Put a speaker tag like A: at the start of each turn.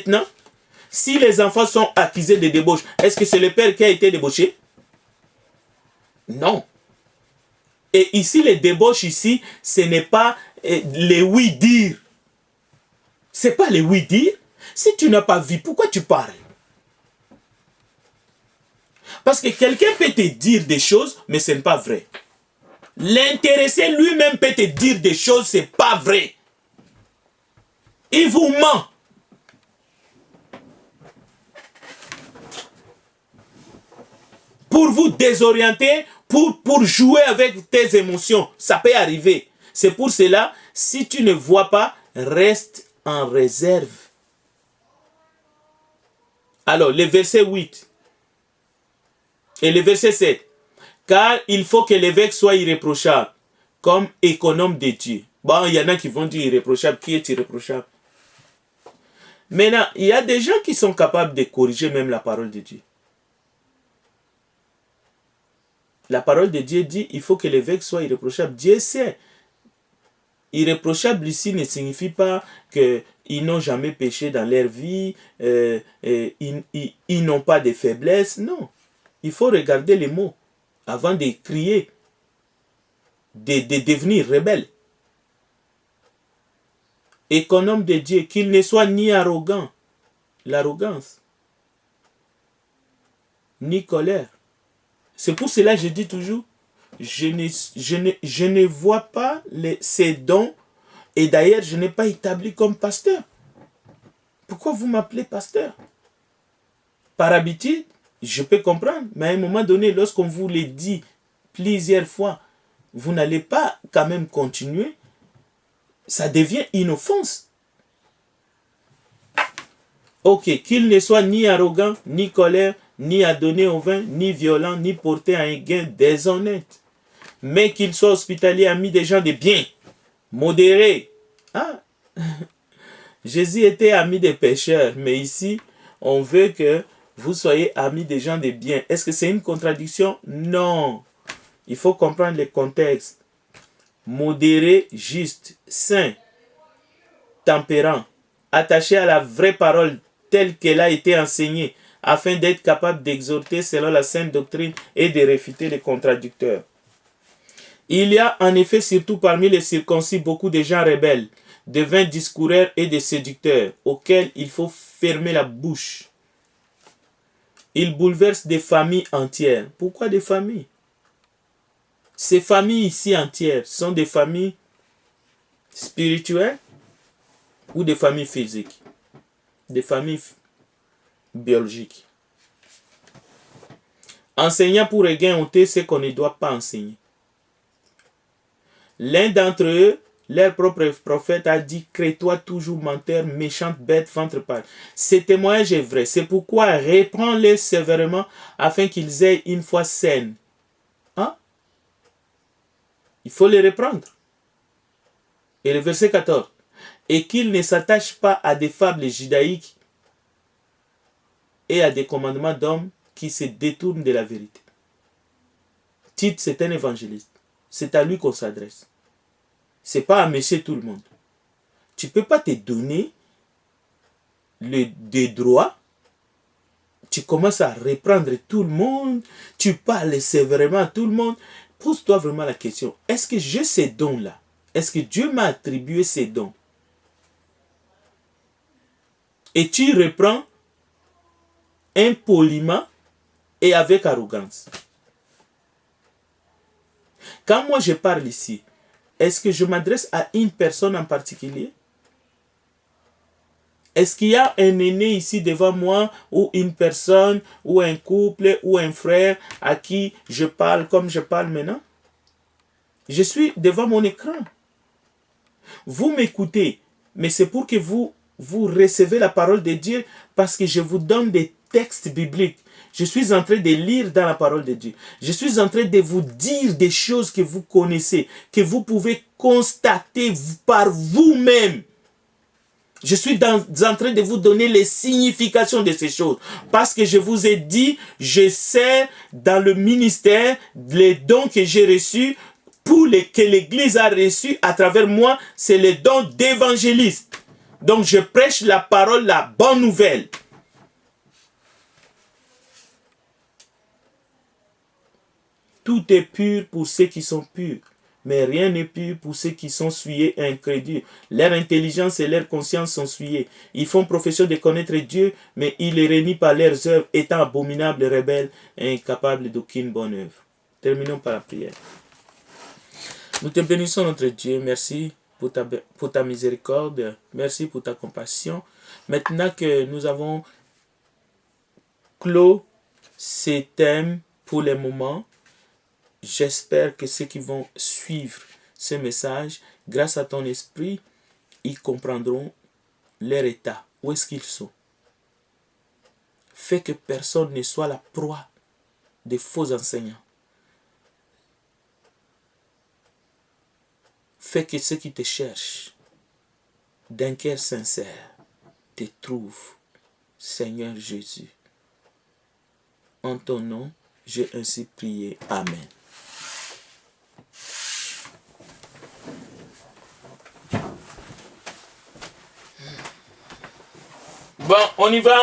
A: Maintenant, si les enfants sont accusés de débauche, est-ce que c'est le père qui a été débauché? Non. Et ici, les débauches ici, ce n'est pas les oui-dire. Ce n'est pas les oui-dire. Si tu n'as pas vu, pourquoi tu parles? Parce que quelqu'un peut te dire des choses, mais ce n'est pas vrai. L'intéressé lui-même peut te dire des choses, ce n'est pas vrai. Il vous ment. Pour vous désorienter, pour jouer avec tes émotions. Ça peut arriver. C'est pour cela, si tu ne vois pas, reste en réserve. Alors, le verset 8 et le verset 7. Car il faut que l'évêque soit irréprochable, comme économe de Dieu. Bon, il y en a qui vont dire irréprochable. Qui est irréprochable? Maintenant, il y a des gens qui sont capables de corriger même la parole de Dieu. La parole de Dieu dit, il faut que l'évêque soit irréprochable. Dieu sait. Irréprochable ici ne signifie pas qu'ils n'ont jamais péché dans leur vie, ils n'ont pas de faiblesse. Non. Il faut regarder les mots avant de crier, de devenir rebelle. Économe de Dieu, qu'il ne soit ni arrogant, l'arrogance, ni colère. C'est pour cela que je dis toujours, je ne vois pas ces dons, et d'ailleurs je n'ai pas établi comme pasteur. Pourquoi vous m'appelez pasteur? Par habitude, je peux comprendre, mais à un moment donné, lorsqu'on vous le dit plusieurs fois, vous n'allez pas quand même continuer, ça devient une offense. Ok, qu'il ne soit ni arrogant, ni colère, ni adonné au vin, ni violent, ni porté à un gain déshonnête, mais qu'il soit hospitalier, ami des gens de bien, modéré. Ah, Jésus était ami des pécheurs, mais ici, on veut que vous soyez amis des gens de bien. Est-ce que c'est une contradiction? Non. Il faut comprendre le contexte. Modéré, juste, saint, tempérant, attaché à la vraie parole telle qu'elle a été enseignée, afin d'être capable d'exhorter selon la sainte doctrine et de réfuter les contradicteurs. Il y a en effet surtout parmi les circoncis beaucoup de gens rebelles, de vains discoureurs et de séducteurs, auxquels il faut fermer la bouche. Ils bouleversent des familles entières. Pourquoi des familles? Ces familles ici entières sont des familles spirituelles ou des familles physiques, des familles biologiques. Enseignant pour ôter ce qu'on ne doit pas enseigner. L'un d'entre eux, leur propre prophète, a dit: crée-toi toujours menteur, méchante bête, ventre pâle. Ce témoignage est vrai. C'est pourquoi reprends-les sévèrement afin qu'ils aient une foi saine. Hein? Il faut les reprendre. Et le verset 14. Et qu'ils ne s'attachent pas à des fables judaïques et à des commandements d'hommes qui se détournent de la vérité. Tite, c'est un évangéliste. C'est à lui qu'on s'adresse. C'est pas à monsieur tout le monde. Tu peux pas te donner des droits. Tu commences à reprendre tout le monde. Tu parles sévèrement à tout le monde. Pose-toi vraiment la question. Est-ce que j'ai ces dons-là? Est-ce que Dieu m'a attribué ces dons? Et tu reprends impoliment et avec arrogance. Quand moi je parle ici, est-ce que je m'adresse à une personne en particulier? Est-ce qu'il y a un aîné ici devant moi, ou une personne, ou un couple, ou un frère à qui je parle comme je parle maintenant? Je suis devant mon écran. Vous m'écoutez, mais c'est pour que vous recevez la parole de Dieu, parce que je vous donne des textes bibliques. Je suis en train de lire dans la parole de Dieu. Je suis en train de vous dire des choses que vous connaissez, que vous pouvez constater par vous-même. Je suis en train de vous donner les significations de ces choses. Parce que je vous ai dit, je sais dans le ministère, les dons que j'ai reçus, que l'Église a reçus à travers moi, c'est les dons d'évangéliste. Donc je prêche la parole, la bonne nouvelle. Tout est pur pour ceux qui sont purs, mais rien n'est pur pour ceux qui sont souillés et incrédules. Leur intelligence et leur conscience sont souillées. Ils font profession de connaître Dieu, mais ils les renient par leurs œuvres, étant abominables, rebelles et incapables d'aucune bonne œuvre. Terminons par la prière. Nous te bénissons, notre Dieu. Merci pour ta miséricorde. Merci pour ta compassion. Maintenant que nous avons clos ces thèmes pour le moment, j'espère que ceux qui vont suivre ce message, grâce à ton esprit, ils comprendront leur état. Où est-ce qu'ils sont? Fais que personne ne soit la proie des faux enseignants. Fais que ceux qui te cherchent d'un cœur sincère te trouvent, Seigneur Jésus. En ton nom, j'ai ainsi prié. Amen. Bon, on y va.